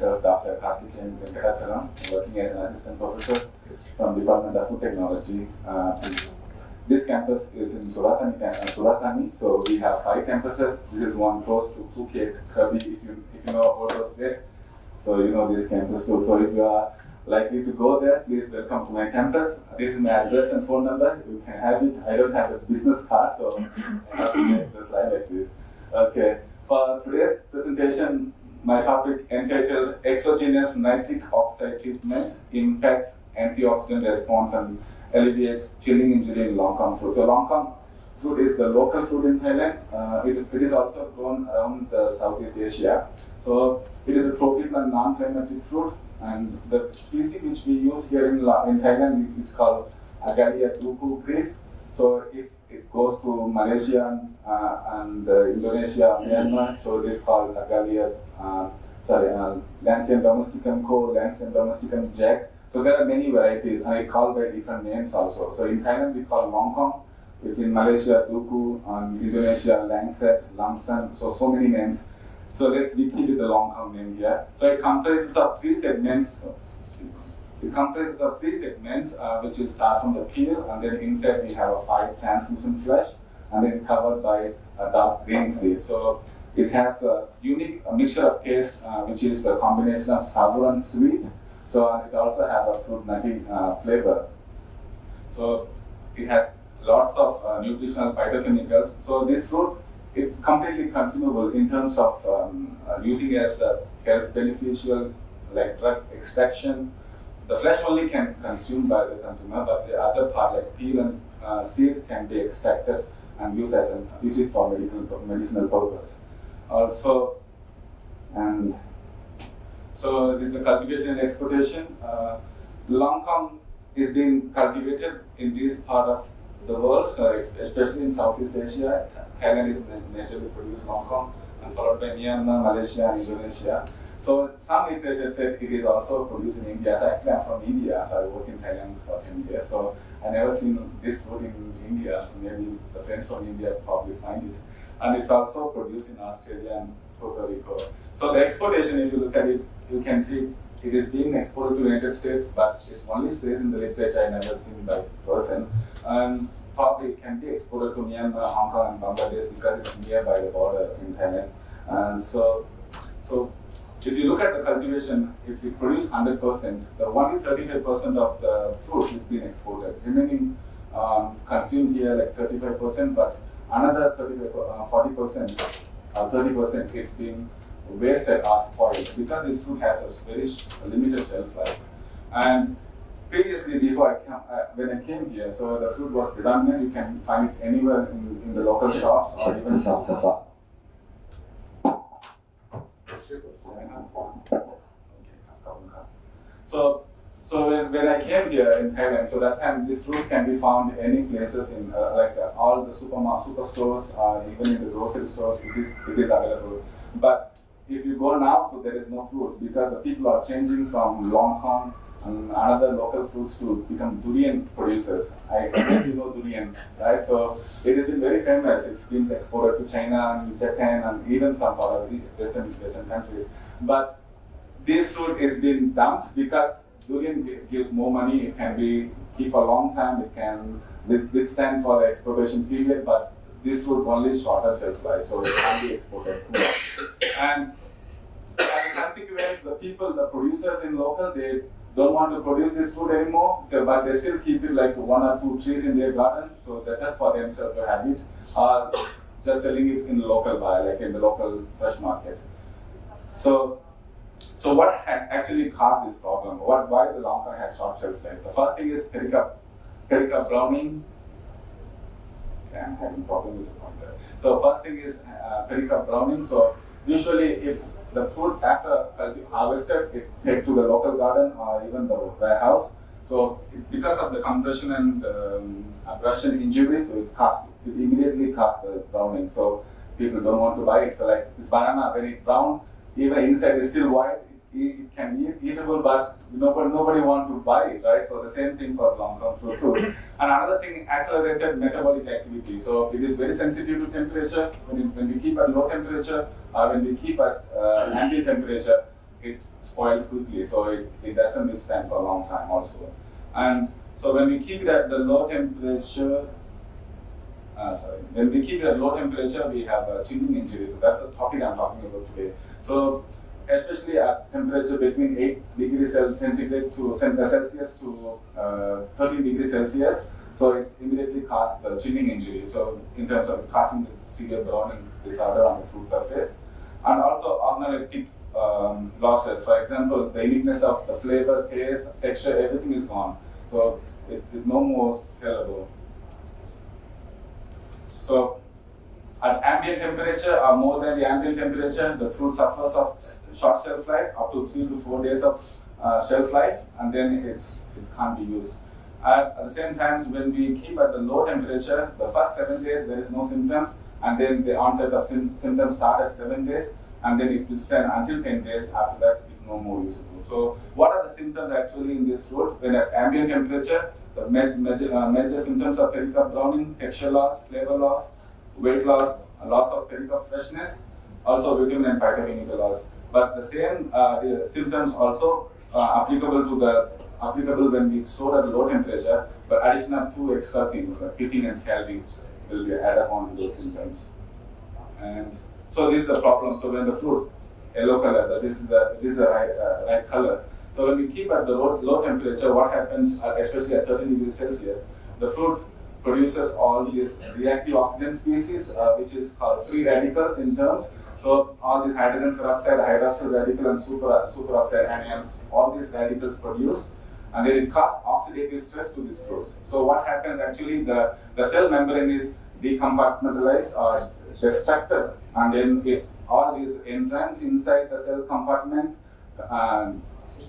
myself, Dr. Karthikeyan Venkatachalam, working as an assistant professor from Department of Food Technology. This campus is in Suratani, so we have 5 campuses. This is one close to Phuket, Krabi, if you know about those places. So you know this campus too. So if you are likely to go there, please welcome to my campus. This is my address and phone number. You can have it. I don't have a business card, so I have to make the slide like this. Okay. For today's presentation, my topic entitled Exogenous Nitric Oxide Treatment Impacts Antioxidant Response and Alleviates Chilling Injury in longkong fruit. So longkong fruit is the local fruit in Thailand. It is also grown around Southeast Asia. So it is a tropical and non-climatic fruit, and the species which we use here in Thailand is called Agalia duku grape. So if it goes to Malaysia and Indonesia, Myanmar, so it is called Agalia, Lancium domesticum co, Lancium domesticum jack. So there are many varieties, and it's called by different names also. So in Thailand we call longkong, it's in Malaysia duku, and Indonesia langsat, lamsan, so many names. So we keep it the longkong name here. So it comprises of 3 segments. Which will start from the peel, and then inside we have a 5 translucent flesh, and then covered by a dark green seed. So it has a unique mixture of taste, which is a combination of sour and sweet. So it also has a fruit nutty flavor. So it has lots of nutritional phytochemicals. So this fruit is completely consumable in terms of using as a health beneficial, like drug extraction. The flesh only can consumed by the consumer, but the other part like peel and seeds can be extracted and use it for medicinal purpose. Also, and so this is the cultivation and exportation. Longkong is being cultivated in this part of the world, especially in Southeast Asia. Thailand is naturally produced longkong, and followed by Myanmar, Malaysia, and Indonesia. So some literature said it is also produced in India. So actually I'm from India, so I work in Thailand for 10 years. So I never seen this fruit in India, so maybe the friends from India probably find it. And it's also produced in Australia and Puerto Rico. So the exportation, if you look at it, you can see it is being exported to the United States, but it only says in the literature, I never seen by person. And probably it can be exported to Myanmar, Hong Kong, and Bangladesh because it's nearby the border in Thailand. And so if you look at the cultivation, if you produce 100%, the only 35% of the fruit is being exported. Remaining consumed here like 35%, but another 40% or 30% is being wasted or spoiled because this fruit has a very limited shelf life. And previously, before when I came here, so the fruit was predominant. You can find it anywhere in the local shops or even supermarkets. So when I came here in Thailand, so that time this fruit can be found any places in all the superstores, even in the grocery stores. It is available. But if you go now, so there is no fruits because the people are changing from longkong and other local fruits to become durian producers. I guess you know durian, right? So it has been very famous. It's been exported to China and Japan and even some other Western countries. But this fruit is being dumped because durian gives more money. It can be keep for a long time. It can withstand for the exportation period. But this fruit only shorter shelf life, so it can't be exported too much. And as a consequence, the producers in local, they don't want to produce this fruit anymore. So, but they still keep it like 1 or 2 trees in their garden. So they're just for themselves to have it, or just selling it in the local buy, like in the local fresh market. So what actually caused this problem? Why the longkong has short shelf life? The first thing is pericarp browning. Okay, I'm having problem with the pointer. So first thing is pericarp browning. So usually if the fruit after harvested, it take to the local garden or even the warehouse. So because of the compression and abrasion injuries, so it immediately causes the browning. So people don't want to buy it. So like this banana, when it brown, even inside is still white, it can be eatable, but nobody wants to buy it, right? So the same thing for longkong fruit too. And another thing, accelerated metabolic activity. So it is very sensitive to temperature. When we keep at low temperature or when we keep at ambient temperature, it spoils quickly, so it doesn't withstand for a long time also. And so when we keep it at the low temperature, when we keep it at low temperature, we have chilling injuries. So that's the topic I'm talking about today. So especially at temperature between 8 degrees centigrade to Celsius to 13 degrees Celsius, so it immediately causes the chilling injury. So in terms of causing the severe browning disorder on the fruit surface, and also organoleptic losses. For example, the uniqueness of the flavor, taste, texture, everything is gone. So it's no more sellable. So at ambient temperature or more than the ambient temperature, the fruit suffers of short shelf life, up to 3 to 4 days of shelf life, and then it can't be used. At the same time, when we keep at the low temperature, the first 7 days there is no symptoms, and then the onset of symptoms start at 7 days, and then it will stand until 10 days. After that, it's no more usable. So, what are the symptoms actually in this fruit? When at ambient temperature, the major symptoms are pericarp browning, texture loss, flavor loss, weight loss, loss of pericarp freshness, also vitamin and phytochemical loss. But the same the symptoms also applicable when we store at low temperature, but addition of 2 extra things, pitting and scalding, will be added on to those symptoms. And so this is the problem. So when the fruit yellow color, this is the right color. So when we keep at the low temperature, what happens, especially at 13 degrees Celsius, the fruit produces all these reactive oxygen species, which is called free radicals in terms. So all these hydrogen peroxide, hydroxyl radical, and superoxide anions, all these radicals produced, and then it causes oxidative stress to these fruits. So what happens actually, the cell membrane is decompartmentalized or destructed, and then all these enzymes inside the cell compartment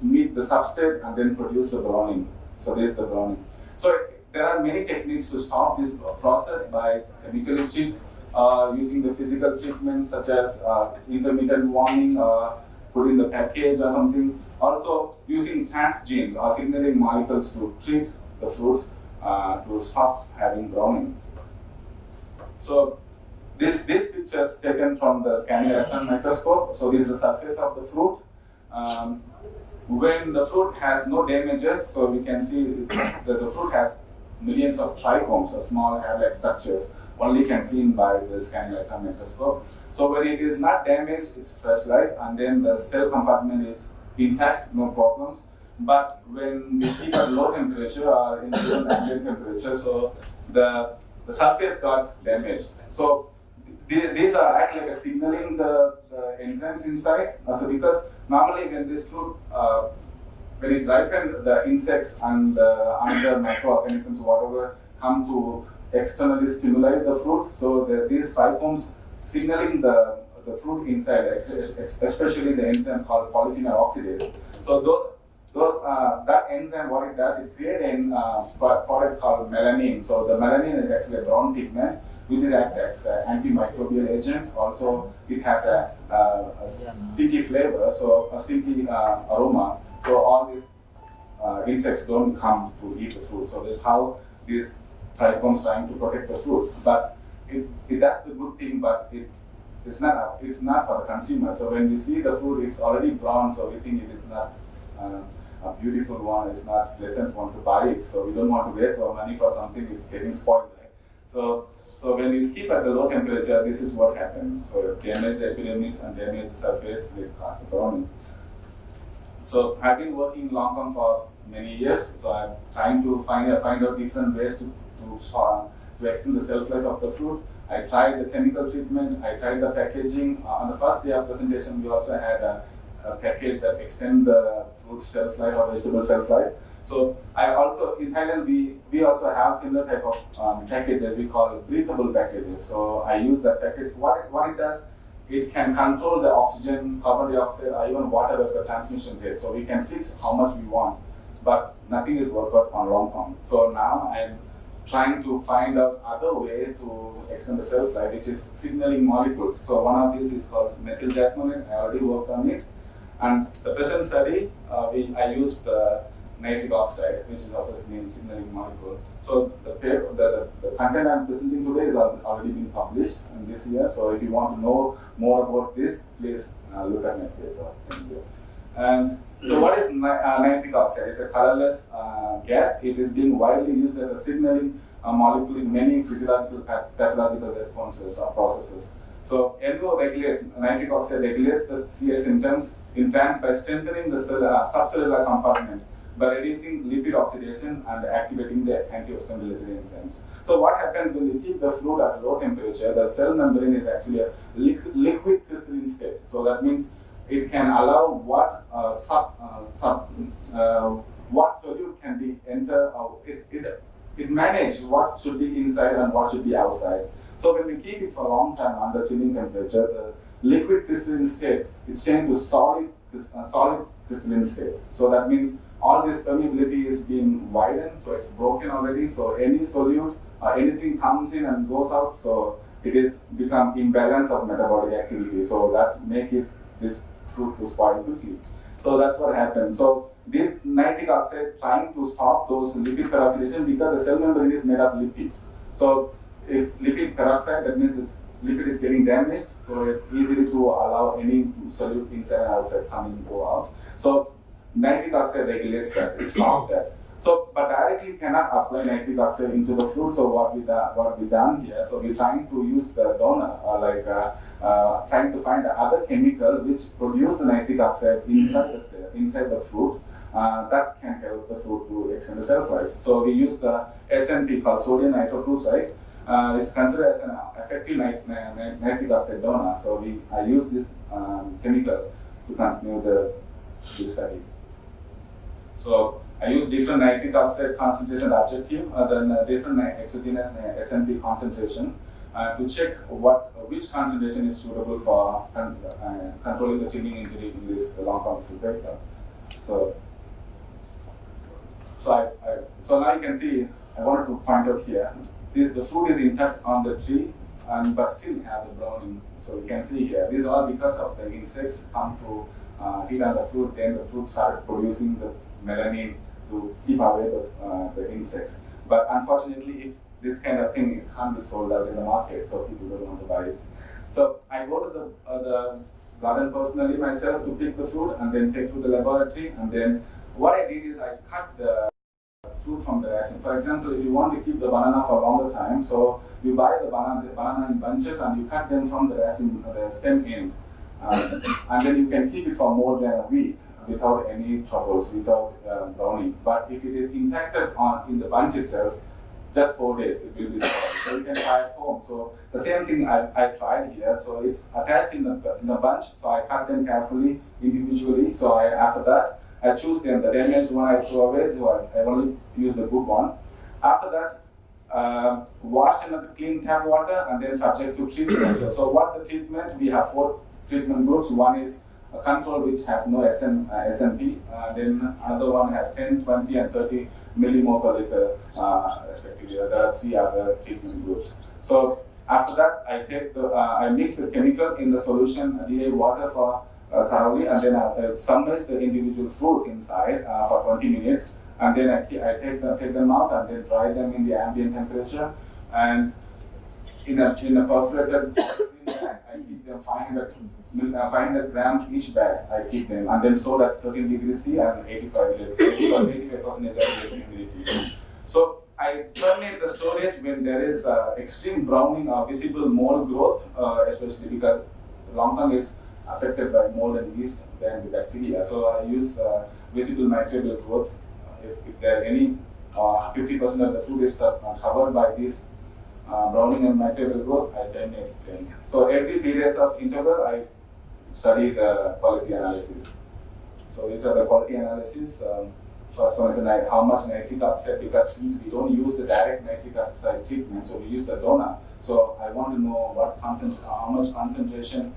meet the substrate and then produce the browning. So this is the browning. So there are many techniques to stop this process by chemically treat, using the physical treatment such as intermittent warming, put in the package or something. Also using transgenes or signaling molecules to treat the fruits to stop having browning. So this picture is taken from the scanning electron microscope. So this is the surface of the fruit. When the fruit has no damages, so we can see that the fruit has millions of trichomes, or small hair-like structures, only can seen by the scanning electron microscope. So when it is not damaged, it's fresh light, and then the cell compartment is intact, no problems. But when we keep at low temperature or in ambient temperature, so the surface got damaged. So these are act like a signaling the enzymes inside. So because normally when this fruit, when it ripened, the insects and other microorganisms, whatever, come to externally stimulate the fruit. So these trichomes signaling the fruit inside, especially the enzyme called polyphenol oxidase. So that enzyme, what it does, it creates a product called melanin. So the melanin is actually a brown pigment, which is acts as an antimicrobial agent. Also, it has a sticky flavor, so a sticky aroma. So all these insects don't come to eat the fruit. So this is how these trichomes trying to protect the fruit. But it does the good thing, but it's not for the consumer. So when we see the fruit, it's already brown, so we think it is not a beautiful one, it's not pleasant one to buy it. So we don't want to waste our money for something that's getting spoiled. Right? So when you keep at the low temperature, this is what happens. So damage the epidermis and damage the surface, will cause the browning. So I've been working in longkong for many years. So I'm trying to find out different ways to extend the shelf life of the fruit. I tried the chemical treatment, I tried the packaging. On the first day of presentation, we also had a package that extend the fruit shelf life or vegetable shelf life. So I also, in Thailand, we also have similar type of packages we call breathable packages. So I use that package. What it does, it can control the oxygen, carbon dioxide, or even water vapor transmission rate. So we can fix how much we want, but nothing is worked out on longkong. So now I'm trying to find out other way to extend the shelf life, which is signaling molecules. So one of these is called methyl jasmonate. I already worked on it. And the present study, I used the nitric oxide, which is also a signaling molecule. So the content I'm presenting today is already been published in this year. So if you want to know more about this, please look at my paper. Thank you. And so what is nitric oxide? It's a colorless gas. It is being widely used as a signaling molecule in many physiological pathological responses or processes. So NO regulates, nitric oxide regulates the CA symptoms in plants by strengthening the subcellular compartment, by reducing lipid oxidation and activating the antioxidant delivery enzymes. So what happens when you keep the fruit at low temperature, the cell membrane is actually a liquid crystalline state. So that means it can allow what what solute can be enter, or it manages what should be inside and what should be outside. So when we keep it for a long time under chilling temperature, the liquid crystalline state is changed to solid crystalline state. So that means all this permeability is being widened, so it's broken already. So any solute, anything comes in and goes out, so it is become imbalance of metabolic activity. So that make it this fruit to spoil quickly. So that's what happened. So this nitric oxide trying to stop those lipid peroxidation because the cell membrane is made of lipids. So if lipid peroxide, that means the lipid is getting damaged, so it's easily to allow any solute inside and outside come in and go out. So nitric oxide regulates that, it stops that. So, but directly cannot apply nitric oxide into the fruit. So what we done here, so we're trying to use the donor, trying to find other chemical which produce the nitric oxide inside the fruit. That can help the fruit to extend the shelf life. So we use the SNP called sodium nitroprusside. It's considered as an effective nitric oxide donor. So I use this chemical to continue this study. So I use different nitric oxide concentration objective, then different exogenous SNP concentration to check which concentration is suitable for controlling the chilling injury in this longkong fruit vector. So now you can see, I wanted to point out here, the fruit is intact on the tree, but still have the browning. So you can see here, this is all because of the insects come to hit on the fruit, then the fruit started producing the melanin to keep away the insects. But unfortunately, if this kind of thing, it can't be sold out in the market, so people don't want to buy it. So I go to the garden personally myself to pick the fruit and then take to the laboratory, and then what I did is I cut the fruit from the resin. For example, if you want to keep the banana for a longer time, so you buy the banana in bunches and you cut them from the resin, the stem end, and then you can keep it for more than a week without any troubles, without browning. But if it is injected in the bunch itself, just 4 days it will be spoiled. So you can try at home. So the same thing I tried here. So it's attached in the bunch. So I cut them carefully, individually. So after that, I choose them. The damaged one I throw away, so I only use the good one. After that, wash in clean tap water and then subject to treatment. So what the treatment? We have 4 treatment groups. One is a control which has no SNP. Then another one has 10, 20, and 30 millimole per liter, respectively. There are 3 other treatment groups. So after that, I mix the chemical in the solution, DA water for thoroughly, and then I submerge the individual fruits inside for 20 minutes, and then I take them out and then dry them in the ambient temperature, and in a perforated bag, I keep them 500 grams each bag. I keep them and then stored at 13 degrees C and 85% humidity. So I terminate the storage when there is extreme browning or visible mold growth, especially because longkong is affected by mold and yeast than the bacteria. So I use visible microbial growth. If there are any 50% of the food is covered by this browning and microbial growth, I terminate them. So every 3 days of interval, I study the quality analysis. So these are the quality analysis. First one is how much nitric oxide, because since we don't use the direct nitric oxide treatment, so we use the donor. So I want to know how much concentration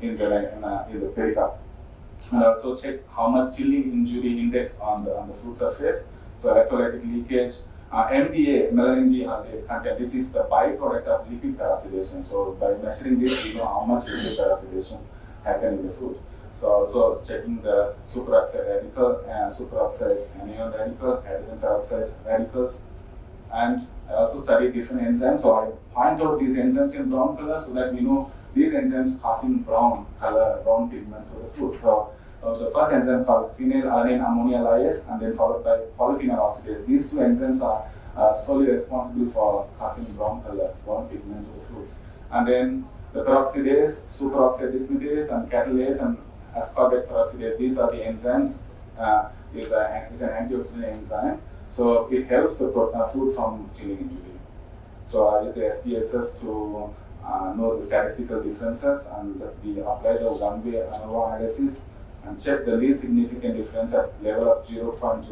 in the pericarp, and also check how much chilling injury index on the fruit surface. So electrolytic leakage, MDA, melanin D content. This is the byproduct of lipid peroxidation. So by measuring this, we know how much lipid peroxidation happened in the fruit. So also checking the superoxide radical and superoxide anion radical, hydrogen peroxide radicals. And I also study different enzymes. So I point out these enzymes in brown color so that we know these enzymes causing brown color, brown pigment to the fruit. So The first enzyme called phenylalanine ammonia lyase, and then followed by polyphenol oxidase. These two enzymes are solely responsible for causing brown color, brown pigment to the fruits. And then the peroxidase, superoxide dismutase, and catalase, and ascorbate peroxidase. These are the enzymes. Is an antioxidant enzyme. So it helps the fruit from chilling injury. So I use the SPSS to know the statistical differences, and we apply the one-way ANOVA analysis and check the least significant difference at level of 0.05%.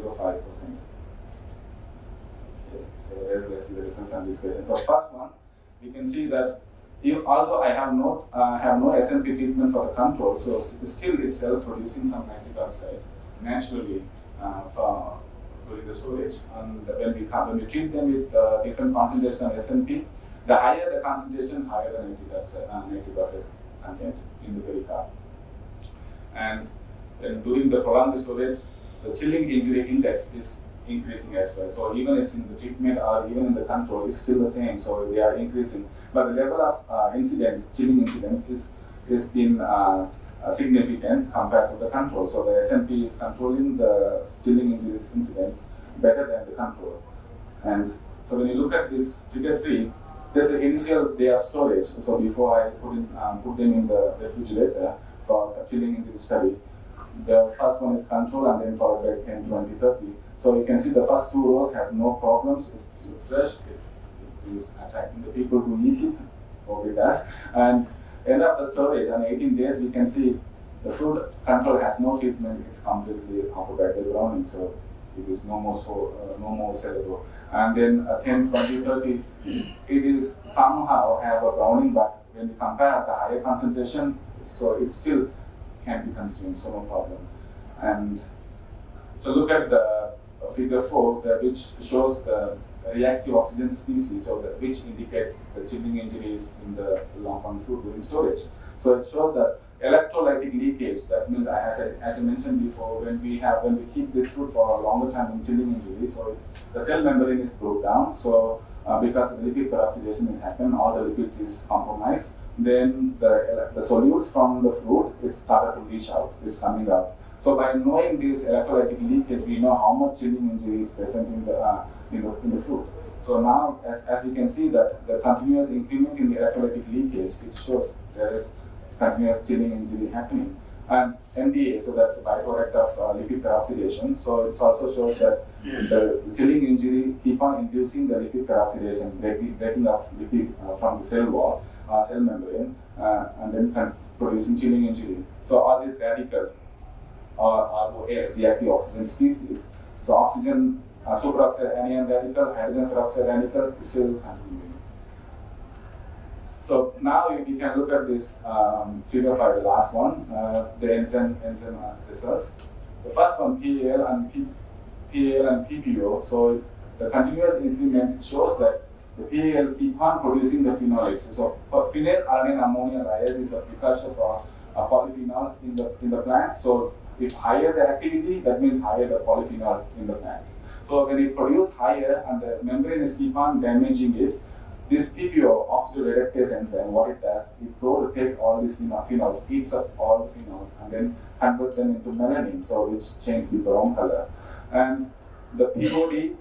Okay, so let's see the results on this question. So first one, we can see that although I have no SMP treatment for the control, so still it's self-producing some nitric oxide naturally during the storage. And when we treat them with different concentration of SMP, the higher the concentration, higher the nitric oxide content in the pericarp. And then during the prolonged storage, the chilling injury index is increasing as well. So even it's in the treatment or even in the control, it's still the same. So they are increasing, but the level of chilling incidence is been significant compared to the control. So the SMP is controlling the chilling incidence better than the control. And so when you look at this figure 3, there's the initial day of storage. So before I put them in the refrigerator for chilling into the study, the first one is control, and then followed by 10, 20, 30. So you can see the first 2 rows has no problems. It's fresh. It is attracting the people to eat it, or it does. And end of the storage, on 18 days, we can see the fruit control has no treatment. It's completely autobacterial browning, so it is no more sellable. And then 10, 20, 30, it is somehow have a browning, but when we compare at the higher concentration, so it still can be consumed, so no problem. And so look at the figure 4, which shows the reactive oxygen species, so which indicates the chilling injuries in the longkong fruit during storage. So it shows that electrolytic leakage. That means, as I mentioned before, when we keep this fruit for a longer time in chilling injury, so the cell membrane is broke down. So because the lipid peroxidation is happening, all the lipids is compromised. Then the solutes from the fruit, it started to leach out. It's coming out. So by knowing this electrolytic leakage, we know how much chilling injury is present in the fruit. So now, as we can see that the continuous increment in the electrolytic leakage, it shows there is continuous chilling injury happening. And MDA, so that's the byproduct of lipid peroxidation. So it also shows that the chilling injury keep on inducing the lipid peroxidation, breaking of lipid from the cell wall, cell membrane, and then producing chilling injury. So all these radicals are ROAs, reactive oxygen species. So oxygen superoxide anion radical, hydrogen peroxide radical is still continuing. So now we can look at this figure 5, the last one, the enzyme results. The first one, PAL and PPO. So the continuous increment shows that the PAL keep on producing the phenolates. So phenylalanine ammonia lyase is a precursor for polyphenols in the plant. So if higher the activity, that means higher the polyphenols in the plant. So when it produces higher and the membrane is keep on damaging it, this PPO, oxidoreductase enzyme, what it does, it goes to take all these phenols, eats up all the phenols, and then convert them into melanin, so which change the brown color. And the POD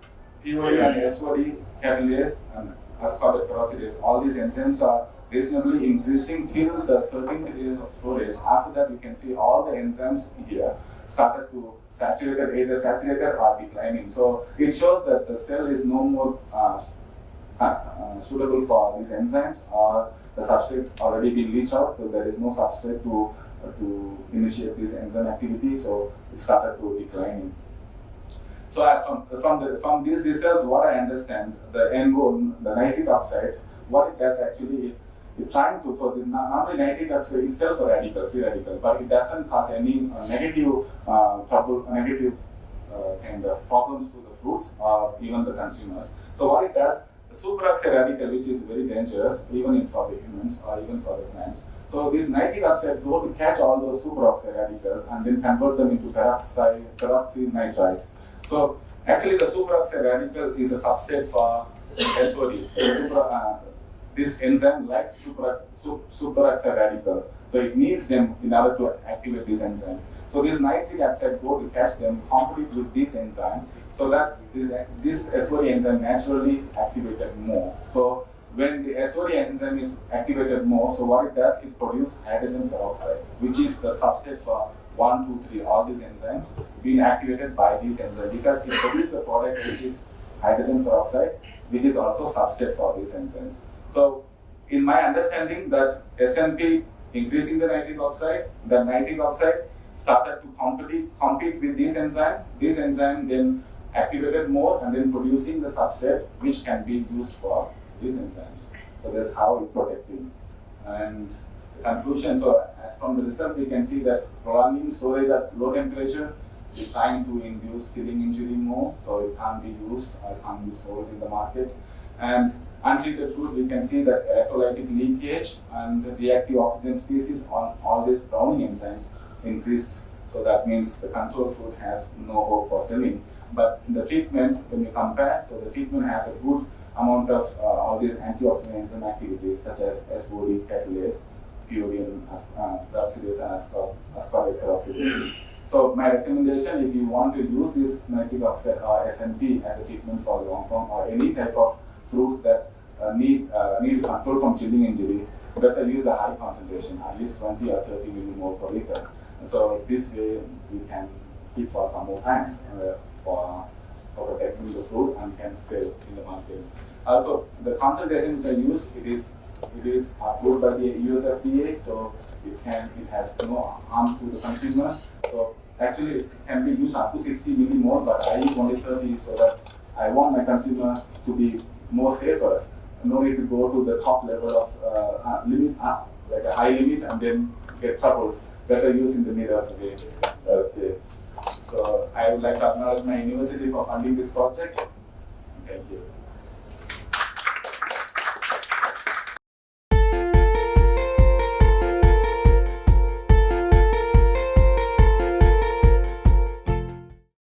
and SOD, catalase, and ascorbate peroxidase, all these enzymes are reasonably increasing till the 13th day of storage. After that, we can see all the enzymes here started to either saturated or declining. So it shows that the cell is no more suitable for these enzymes, or the substrate already been leached out, so there is no substrate to initiate this enzyme activity, so it started to declining. So as from these results, what I understand, the NO, the nitric oxide, what it does actually, it's trying to, so this normally nitric oxide itself a radical, free radical, but it doesn't cause any negative kind of problems to the fruits or even the consumers. So what it does, the superoxide radical, which is very dangerous even for the humans or even for the plants. So these nitric oxide go to catch all those superoxide radicals and then convert them into peroxynitrite. So actually the superoxide radical is a substrate for SOD. This enzyme likes superoxide radical, so it needs them in order to activate this enzyme. So these nitric oxide go to catch them, compete with these enzymes, so that this SOD enzyme naturally activated more. So when the SOD enzyme is activated more, so what it does, it produces hydrogen peroxide, which is the substrate for 1, 2, 3, all these enzymes being activated by these enzymes, because it produces the product which is hydrogen peroxide, which is also substrate for these enzymes. So in my understanding that SNP increasing the nitric oxide started to compete with this enzyme then activated more and then producing the substrate which can be used for these enzymes. So that's how it protecting. And the conclusion, so as from the results we can see that prolonging storage at low temperature is trying to induce chilling injury more, so it can't be used or can't be sold in the market. And untreated foods, we can see that electrolytic leakage and the reactive oxygen species on all these browning enzymes increased. So that means the control food has no hope for selling. But in the treatment, when you compare, so the treatment has a good amount of all these antioxidant enzyme activities such as SOD, catalase, purine, peroxidase, and ascorbic peroxidase. So my recommendation, if you want to use this nitric oxide or SNP as a treatment for longkong or any type of fruits that need control from chilling injury, better use a high concentration, at least 20 or 30 millimole per liter. So this way we can keep for some more times for protecting the fruit and can sell in the market. Also, the concentration which I used, it is approved by the US FDA, so it has no harm to the consumer. So actually it can be used up to 60 millimole, but I use only 30, so that I want my consumer to be more safer. No need to go to the top level of limit, like a high limit, and then get troubles. Better use in the middle of the way. Okay. So I would like to acknowledge my university for funding this project.